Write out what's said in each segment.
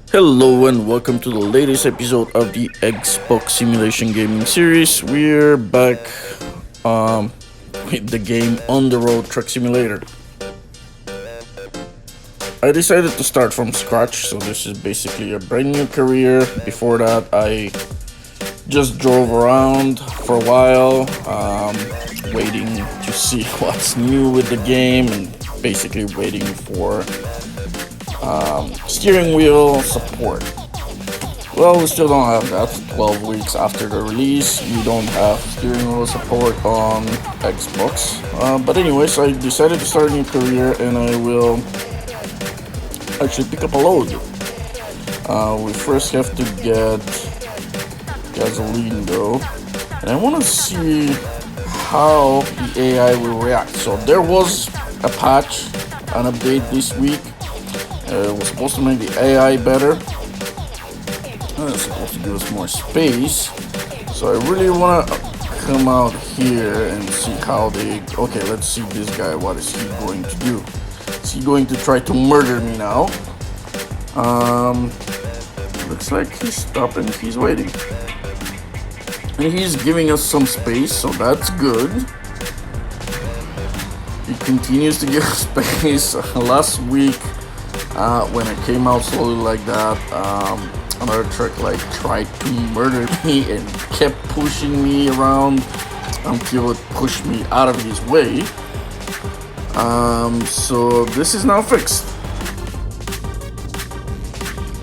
Hello and welcome to the latest episode of the Xbox Simulation Gaming Series. We're back um, with the game On the Road Truck Simulator. I decided to start from scratch, so this is basically a brand new career. Before that, I just drove around for a while, waiting to see what's new with the game and basically waiting for steering wheel support. Well, we still don't have that. 12 weeks after the release, we don't have steering wheel support on Xbox. But anyways, I decided to start a new career and I will actually pick up a load. We first have to get gasoline though. And I want to see how the AI will react. So there was a patch, an update this week. It was supposed to make the AI better. It's supposed to give us more space. So I really want to come out here and see how they... Okay, let's see this guy. What is he going to do? Is he going to try to murder me now? Looks like he's stopping. He's waiting. And he's giving us some space, so that's good. He continues to give us space. Last week, when I came out slowly like that, another truck like tried to murder me and kept pushing me around until it pushed me out of his way. So this is now fixed.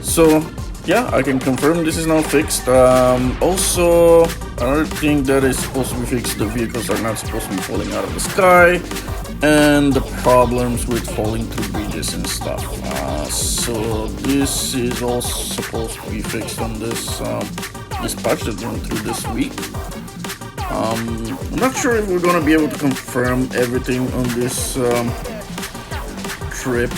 So yeah, I can confirm this is now fixed. Also, another thing that is supposed to be fixed, the vehicles are not supposed to be falling out of the sky, and the problems with falling through bridges and stuff. So this is all supposed to be fixed on this patch that went through this week. I'm not sure if we're gonna be able to confirm everything on this trip.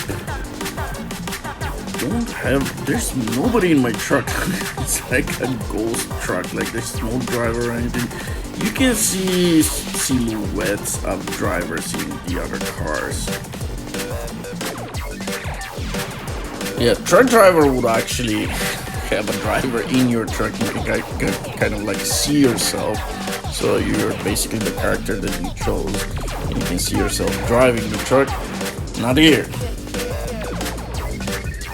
There's nobody in my truck. It's like a ghost truck, like there's no driver or anything. You can see silhouettes of drivers in the other cars. Yeah, truck driver would actually have a driver in your truck. You can kind of like see yourself. So you're basically the character that you chose. You can see yourself driving the truck. Not here.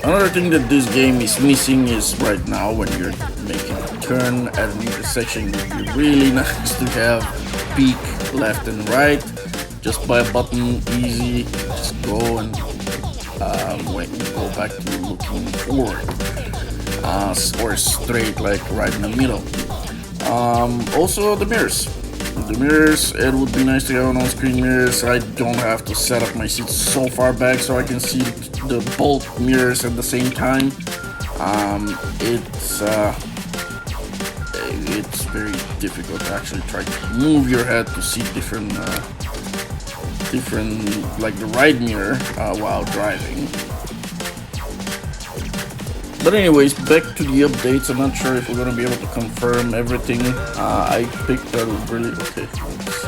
Another thing that this game is missing is right now when you're making a turn at an intersection, it would be really nice to have peak left and right. Just by a button, easy. Just go and go back to looking forward or straight, like right in the middle. Also the mirrors. The mirrors, it would be nice to have on-screen mirrors. I don't have to set up my seat so far back so I can see the both mirrors at the same time. It's very difficult to actually try to move your head to see different like the right mirror while driving. But anyways, back to the updates. I'm not sure if we're gonna be able to confirm everything. I picked a really... Okay, let's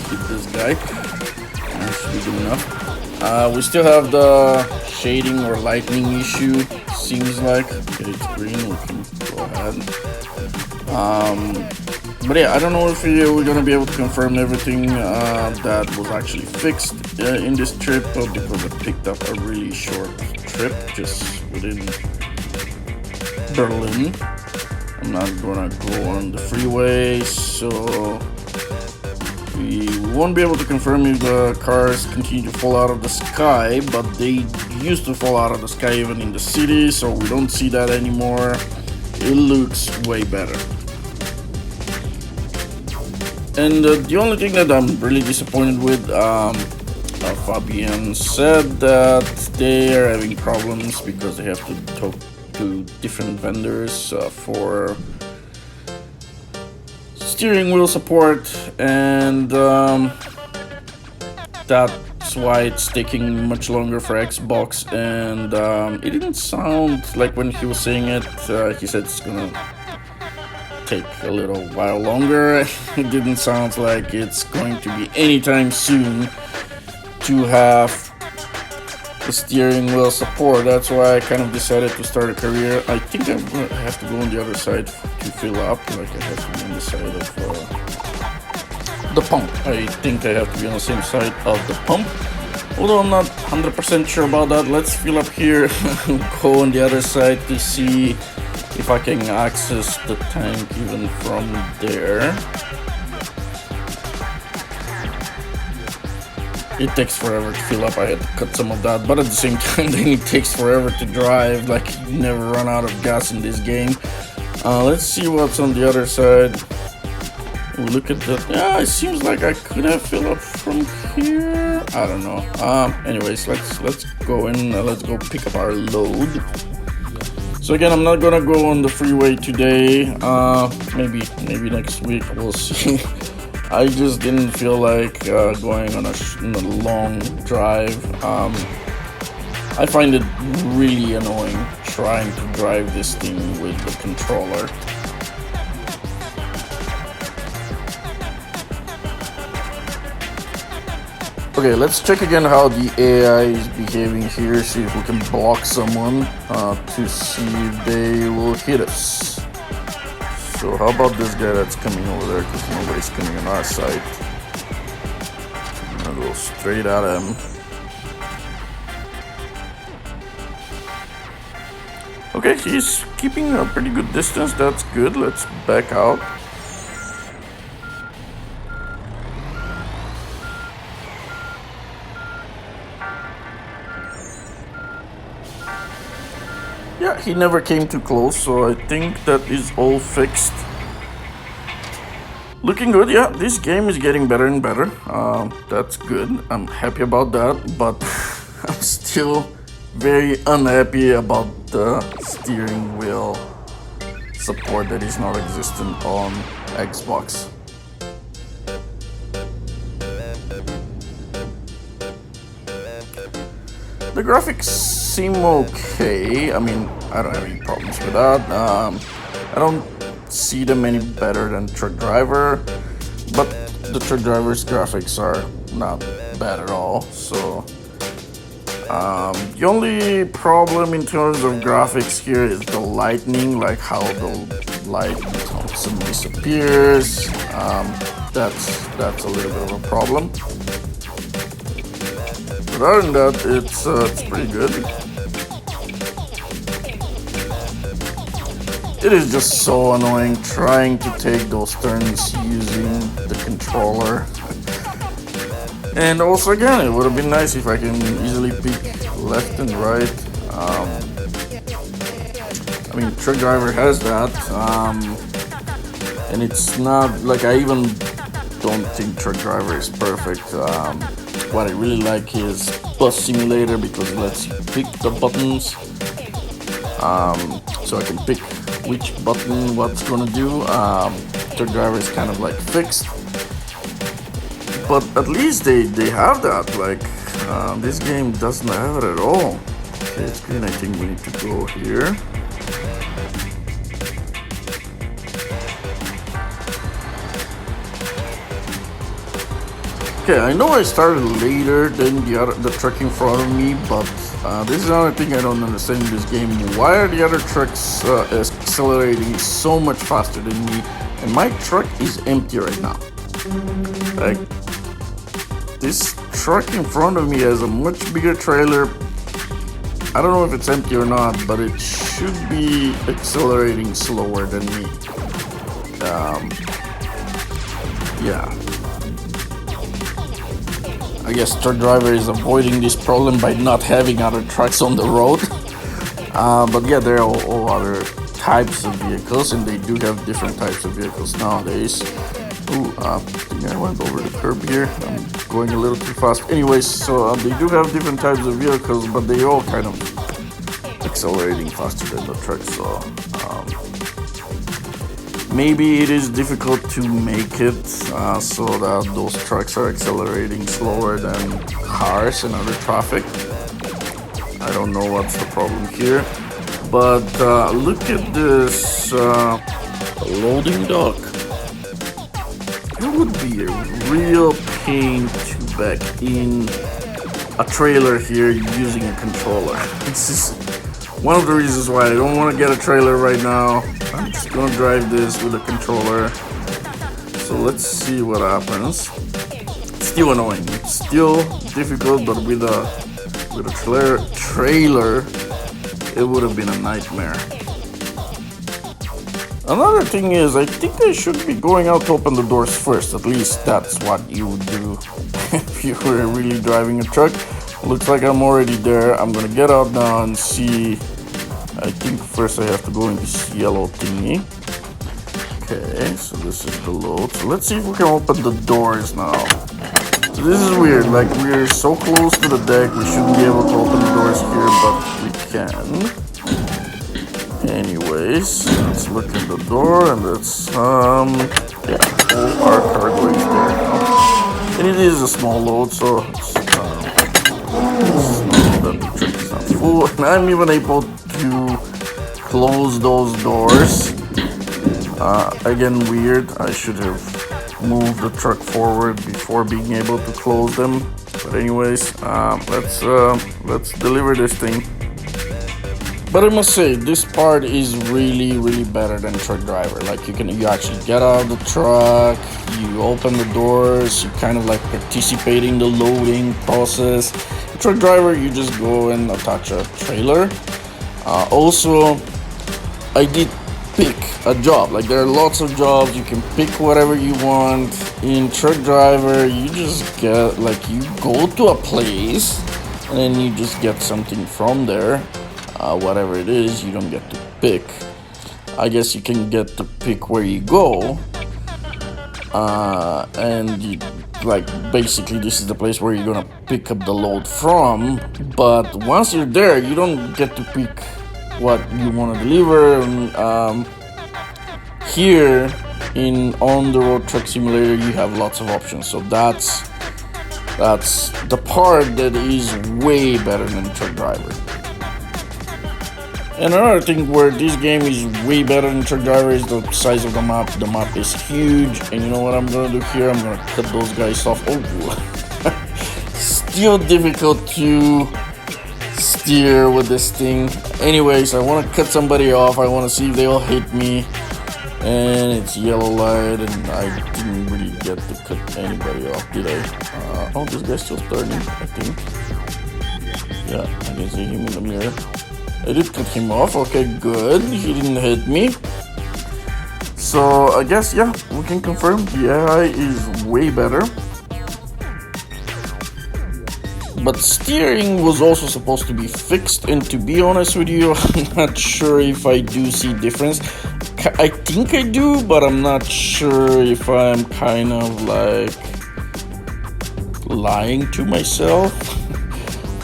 hit this guy. That should be good enough. We still have the shading or lightning issue. Seems like. Okay, it's green. We can go ahead. But yeah, I don't know if we're gonna be able to confirm everything that was actually fixed in this trip because I picked up a really short trip just within Berlin. I'm not gonna go on the freeway, so we won't be able to confirm if the cars continue to fall out of the sky, but they used to fall out of the sky even in the city, so we don't see that anymore. It looks way better. And the only thing that I'm really disappointed with, Fabian said that they are having problems because they have to talk to different vendors for steering wheel support, and that's why it's taking much longer for Xbox. And it didn't sound like when he was saying it, he said it's gonna take a little while longer. It didn't sound like it's going to be anytime soon to have the steering wheel support. That's why I kind of decided to start a career. I think I'm gonna have to go on the other side to fill up. Like I have to be on the side of the pump. I think I have to be on the same side of the pump. Although I'm not 100% sure about that. Let's fill up here. Go on the other side to see if I can access the tank even from there. It takes forever to fill up. I had to cut some of that, but at the same time, then it takes forever to drive. Like, you never run out of gas in this game. Let's see what's on the other side. Look at that. Yeah, it seems like I could have filled up from here. I don't know. Anyways, let's go in. Let's go pick up our load. So again, I'm not gonna go on the freeway today. Maybe next week. We'll see. I just didn't feel like going on a long drive. I find it really annoying trying to drive this thing with the controller. Okay, let's check again how the AI is behaving here, see if we can block someone to see if they will hit us. So how about this guy that's coming over there, because nobody's coming on our side. I'm gonna go straight at him. Okay, he's keeping a pretty good distance, that's good. Let's back out. Yeah, he never came too close, so I think that is all fixed. Looking good, yeah, this game is getting better and better. That's good, I'm happy about that, but I'm still very unhappy about the steering wheel support that is not existent on Xbox. The graphics seem okay. I mean, I don't have any problems with that. I don't see them any better than Truck Driver, but the Truck Driver's graphics are not bad at all. So the only problem in terms of graphics here is the lightning, like how the light suddenly disappears. That's a little bit of a problem. But other than that, it's pretty good. It is just so annoying trying to take those turns using the controller. And also again, it would have been nice if I can easily pick left and right. I mean, Truck Driver has that. And it's not like I even don't think Truck Driver is perfect. What I really like is Bus Simulator because it lets you pick the buttons. So I can pick which button what's gonna do. Truck Driver is kind of like fixed. But at least they have that. Like, this game doesn't have it at all. Okay, it's green. I think we need to go here. Okay, I know I started later than the truck in front of me, but this is another thing I don't understand in this game. Why are the other trucks accelerating so much faster than me? And my truck is empty right now. Like, this truck in front of me has a much bigger trailer. I don't know if it's empty or not, but it should be accelerating slower than me. Yeah. I guess Truck Driver is avoiding this problem by not having other trucks on the road. But yeah, there are all other types of vehicles, and they do have different types of vehicles nowadays. Ooh, I think I went over the curb here. I'm going a little too fast. Anyways, so they do have different types of vehicles, but they all kind of accelerating faster than the truck. So maybe it is difficult to make it so that those trucks are accelerating slower than cars and other traffic. I don't know what's the problem here, but look at this loading dock. It would be a real pain to back in a trailer here using a controller. This is one of the reasons why I don't want to get a trailer right now. I'm just gonna drive this with a controller. So let's see what happens. It's still annoying. It's still difficult, but with a trailer, it would have been a nightmare. Another thing is, I think I should be going out to open the doors first. At least that's what you would do if you were really driving a truck. Looks like I'm already there. I'm gonna get out now and see. I think first I have to go in this yellow thingy. Okay, so this is the load. So let's see if we can open the doors now. So this is weird. Like, we're so close to the deck, we shouldn't be able to open the doors here, but we can. Anyways, let's look at the door, and that's yeah, all our cargo is there now. And it is a small load, so it's the trick is not full. And I'm even able to close those doors. Again, weird. I should have moved the truck forward before being able to close them. But anyways, let's deliver this thing. But I must say, this part is really better than Truck Driver. Like, you actually get out of the truck, you open the doors, you kind of like participating in the loading process. Truck Driver, you just go and attach a trailer. Also, I did pick a job. Like, there are lots of jobs, you can pick whatever you want. In Truck Driver, you just get, like, you go to a place and then you just get something from there. Whatever it is, you don't get to pick. I guess you can get to pick where you go. And you, like, basically this is the place where you're gonna pick up the load from. But once you're there, you don't get to pick what you want to deliver. Here in On the Road Truck Simulator, you have lots of options. So that's the part that is way better than Truck Driver. And another thing where this game is way better than Truck Driver is the size of the map. The map is huge, and you know what I'm gonna do here? I'm gonna cut those guys off. Oh, still difficult to steer with this thing. Anyways, I want to cut somebody off. I want to see if they all hit me. And it's yellow light, and I didn't really get to cut anybody off, did I? Oh, this guy's still turning, I think. Yeah, I can see him in the mirror. I did cut him off. Okay, good. He didn't hit me. So I guess, yeah, we can confirm the AI is way better. But steering was also supposed to be fixed, and to be honest with you, I'm not sure if I do see difference. I think I do, but I'm not sure if I'm kind of like lying to myself.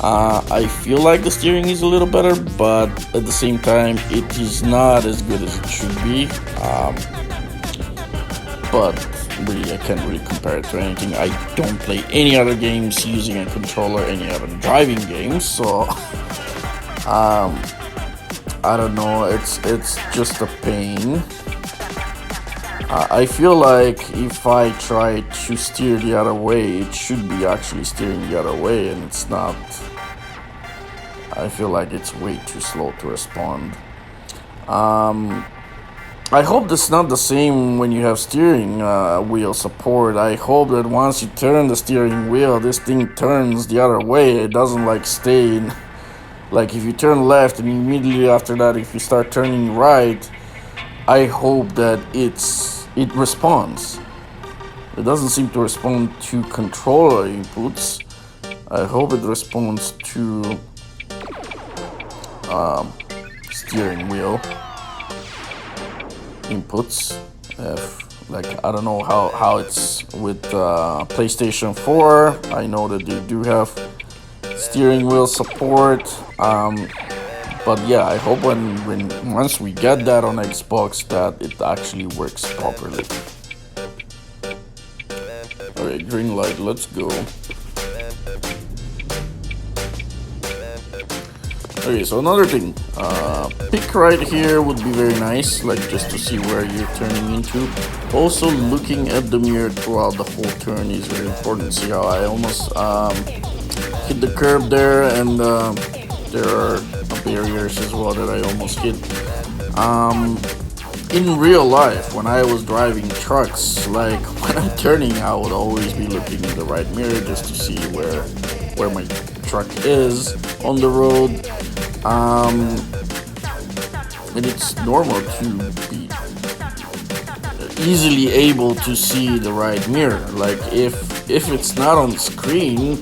I feel like the steering is a little better, but at the same time, it is not as good as it should be. But really, I can't really compare it to anything. I don't play any other games using a controller, any other driving games, so I don't know. It's just a pain. I feel like if I try to steer the other way, it should be actually steering the other way, and it's not. I feel like it's way too slow to respond. I hope that's not the same when you have steering wheel support. I hope that once you turn the steering wheel, this thing turns the other way. It doesn't like stay in. Like, if you turn left and immediately after that, if you start turning right, I hope that it responds. It doesn't seem to respond to controller inputs. I hope it responds to steering wheel inputs. Like, I don't know how it's with PlayStation 4. I know that they do have steering wheel support. But yeah, I hope once we get that on Xbox, that it actually works properly. Alright, green light, let's go. Okay, so another thing, pick right here would be very nice, like just to see where you're turning into. Also, looking at the mirror throughout the whole turn is very important. See how I almost hit the curb there, and there are barriers as well that I almost hit. Um, in real life, when I was driving trucks, like when I'm turning, I would always be looking in the right mirror just to see where my truck is on the road. Um, and it's normal to be easily able to see the right mirror. Like if it's not on screen,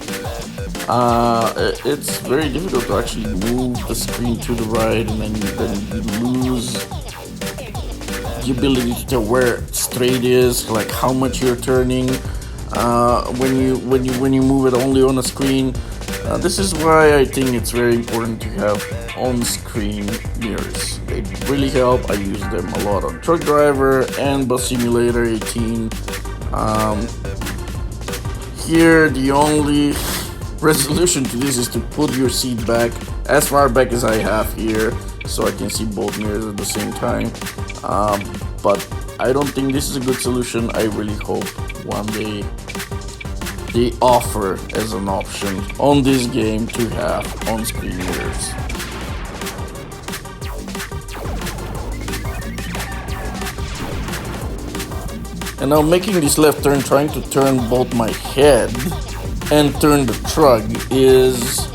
it's very difficult to actually move the screen to the right, and then you lose the ability to tell where straight is, like how much you're turning. When you move it only on a screen. This is why I think it's very important to have on-screen mirrors. They really help. I use them a lot on Truck Driver and Bus Simulator 18. Here, the only resolution to this is to put your seat back as far back as I have here, so I can see both mirrors at the same time. But I don't think this is a good solution. I really hope one day they offer as an option on this game to have on-screen mirrors. And now making this left turn, trying to turn both my head and turn the truck is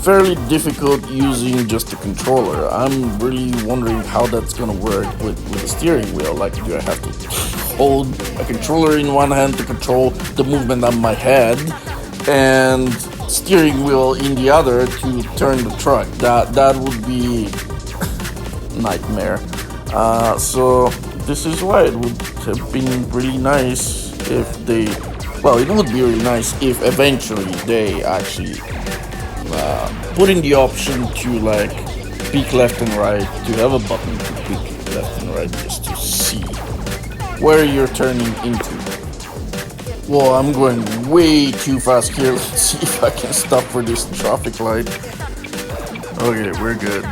fairly difficult using just the controller. I'm really wondering how that's gonna work with the steering wheel. Like, do I have to hold a controller in one hand to control the movement on my head and steering wheel in the other to turn the truck? That would be nightmare. So this is why it would have been really nice if they, well, it would be really nice if eventually they actually put in the option to like peek left and right, to have a button to peek left and right just to see where you're turning into. Well, I'm going way too fast here. Let's see if I can stop for this traffic light. Okay, we're good.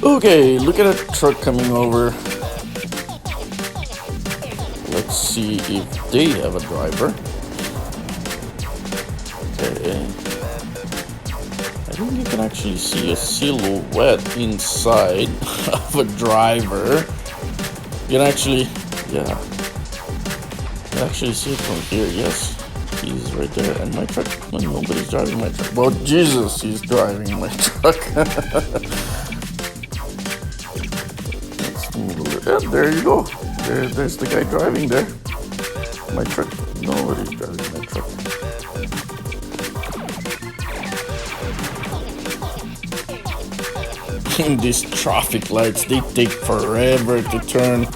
Okay, look at a truck coming over. Let's see if they have a driver. Okay. I think you can actually see a silhouette inside of a driver. You can actually, yeah. You can actually see it from here, yes. He's right there, and my truck, well, nobody's driving my truck. Well, Jesus, he's driving my truck. Yeah, there you go. There's the guy driving there. My truck. Nobody's driving my truck. These traffic lights, they take forever to turn.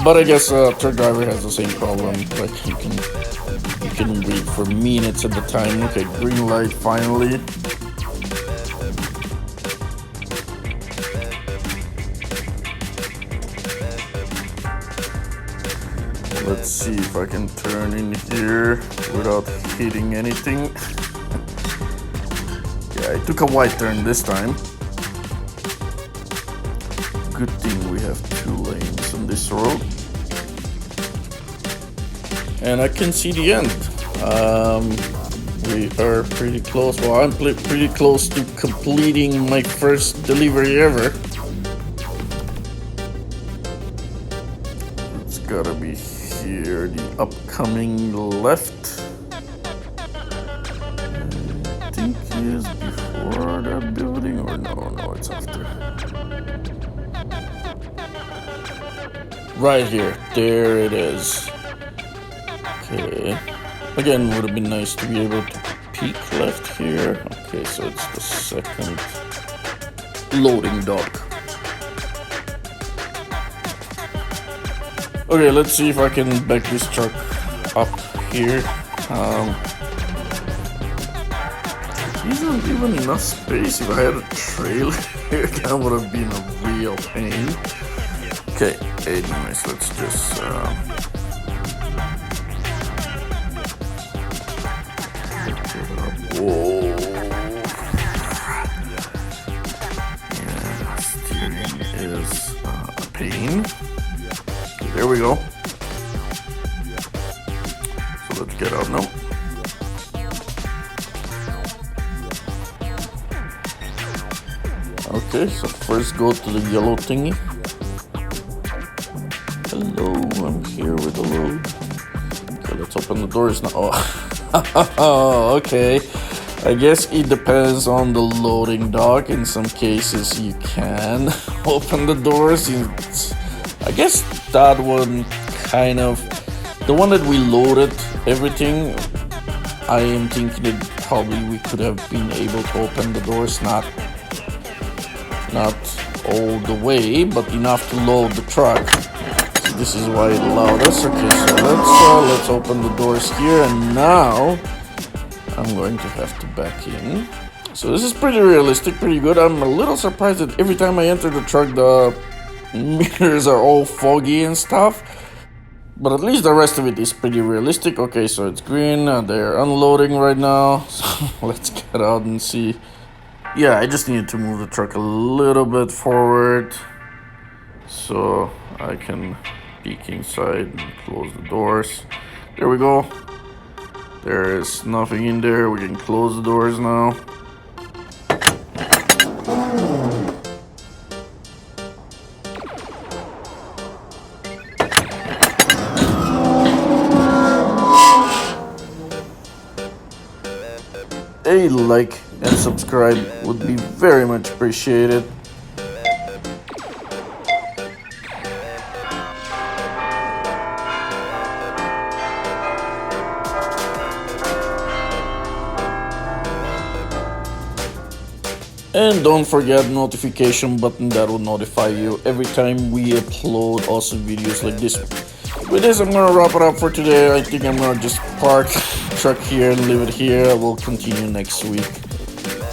But I guess truck driver has the same problem. Like you can wait for minutes at a time. Okay, green light finally. Let's see if I can turn in here without hitting anything. Yeah, I took a wide turn this time. Good thing we have 2 lanes on this road. And I can see the end. We are pretty close. Well, I'm pretty close to completing my first delivery ever. It's gotta be here, the upcoming left. I think he is before that building, or no, it's after. Right here, there it is. Okay, again, would have been nice to be able to peek left here. Okay, so it's the second loading dock. Okay, let's see if I can back this truck up here. Isn't even enough space. If I had a trailer here, that would have been a real pain. Okay, anyways, let's just whoa. Yeah, steering is get out now. Okay, so first go to the yellow thingy. Hello, I'm here with the load. Okay, let's open the doors now. Oh, okay. I guess it depends on the loading dock. In some cases you can open the doors. I guess that one kind of, the one that we loaded everything, I am thinking that probably we could have been able to open the doors, not all the way, but enough to load the truck. So this is why it allowed us. Okay, so let's open the doors here, and now I'm going to have to back in. So this is pretty realistic, pretty good. I'm a little surprised that every time I enter the truck, the mirrors are all foggy and stuff. But at least the rest of it is pretty realistic. Okay, so it's green. They're unloading right now. So let's get out and see. Yeah, I just needed to move the truck a little bit forward so I can peek inside and close the doors. There we go. There is nothing in there. We can close the doors now. A like and subscribe would be very much appreciated. And don't forget the notification button that will notify you every time we upload awesome videos like this one. With this, I'm gonna wrap it up for today. I think I'm gonna just park the truck here and leave it here. We'll continue next week.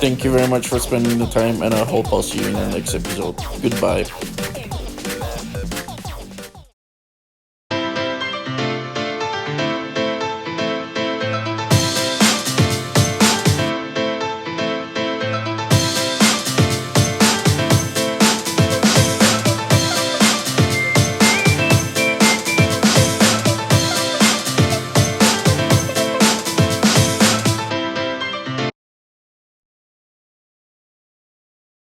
Thank you very much for spending the time, and I hope I'll see you in the next episode. Goodbye.